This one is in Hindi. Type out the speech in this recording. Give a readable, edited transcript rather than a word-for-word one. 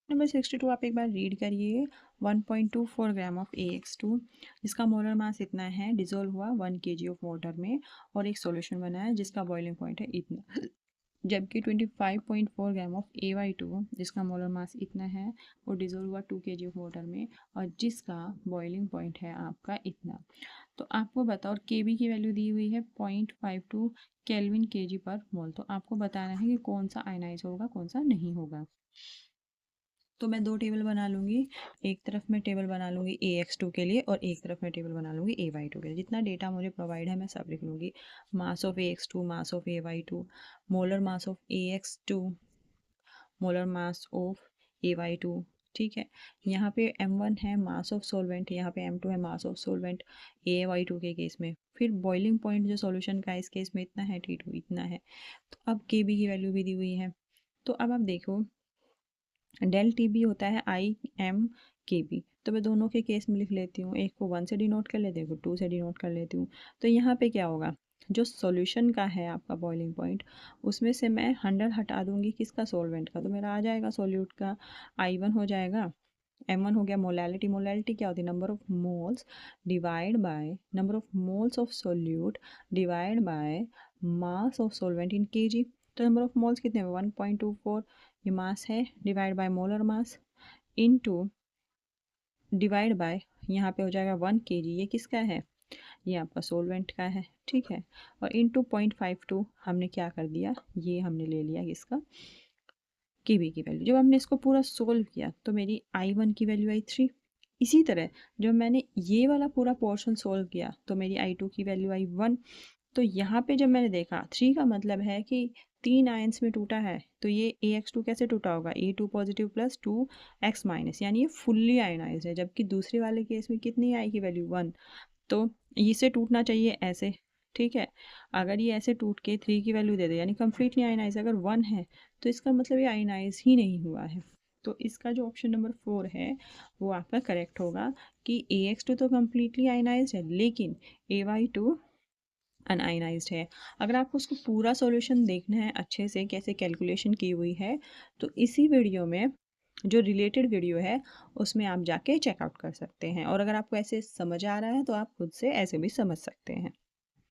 नंबर 62 आप एक बार रीड करिए। 1.24 ग्राम ऑफ AX2 जिसका मोलर मास इतना है, डिजोल्व हुआ 1 kg ऑफ वाटर में और एक सॉल्यूशन बना है जिसका बॉइलिंग पॉइंट है इतना। जबकि 25.4 ग्राम ऑफ AY2 जिसका मोलर मास इतना है, वो डिजोल्व हुआ 2 kg ऑफ वाटर में और जिसका बॉइलिंग पॉइंट है आपका इतना। तो आपको बताओ, और केबी की वैल्यू दी हुई है 0.52 केल्विन kg पर मोल। तो आपको बताना है कि कौन सा आयनाइज होगा, कौन सा नहीं होगा। तो मैं दो टेबल बना लूँगी। एक तरफ मैं टेबल बना लूँगी AX2 के लिए और एक तरफ मैं टेबल बना लूँगी AY2 के लिए। जितना डेटा मुझे प्रोवाइड है मैं सब लिख लूँगी। Mass of AX2, mass of AY2, molar mass of AX2, molar mass of AY2। ठीक है, यहाँ पे M1 है मास ऑफ सॉल्वेंट, यहाँ पे M2 है मास ऑफ सॉल्वेंट AY2 के केस में। फिर बॉइलिंग पॉइंट जो सॉल्यूशन का इस केस में इतना है, T2 इतना है। तो अब KB की वैल्यू भी दी हुई है। तो अब आप देखो, डेल TB होता है IM KB। तो मैं दोनों के केस में लिख लेती हूँ, एक को 1 से डिनोट कर लेती हूँ, 2 से डिनोट कर लेती हूँ। तो यहाँ पे क्या होगा, जो सॉल्यूशन का है आपका बॉइलिंग पॉइंट, उसमें से मैं 100 हटा दूंगी, किसका, सॉल्वेंट का। तो मेरा आ जाएगा सॉल्यूट का I1 हो जाएगा। M1 हो गया मोलैलिटी। मोलैलिटी क्या होती है, number of moles divide by number of moles of solute divide by mass of solvent in KG. तो नंबर ऑफ मोल्स कितने हैं, 1.24, ये मास है, divide by molar mass into divide by, यहाँ पे हो जाएगा 1 kg, ये किसका है, ये आपका सोलवेंट का है। ठीक है, और इनटू 0.52 हमने क्या कर दिया, ये हमने ले लिया इसका केबी की वैल्यू। जब हमने इसको पूरा सोल्व किया तो मेरी I1 की वैल्यू आई 3। इसी तरह जब मैंने ये वाला पूरा पोर्शन सोल्व किया तो मेरी I2 की वैल्यू आई 1। तो यहाँ पे जब मैंने देखा 3 का मतलब है कि 3 आयंस में टूटा है, तो ये AX2 कैसे टूटा होगा, A2 positive plus 2X minus, यानी ये फुल्ली आयनाइज है। जबकि दूसरे वाले केस में कितनी आएगी वैल्यू, 1। तो इसे टूटना चाहिए ऐसे। ठीक है, अगर ये ऐसे टूट के 3 की वैल्यू दे दे यानी कंप्लीटली आयनाइज, अगर 1 है तो इसका मतलब ये आयनाइज ही नहीं हुआ है। तो इसका जो ऑप्शन नंबर 4 है वो आपका करेक्ट होगा कि AX2 तो कम्प्लीटली आयनाइज है लेकिन AY2 अनआयनाइज्ड है। अगर आपको उसको पूरा सॉल्यूशन देखना है अच्छे से कैसे कैलकुलेशन की हुई है, तो इसी वीडियो में जो रिलेटेड वीडियो है उसमें आप जाके चेकआउट कर सकते हैं। और अगर आपको ऐसे समझ आ रहा है तो आप खुद से ऐसे भी समझ सकते हैं।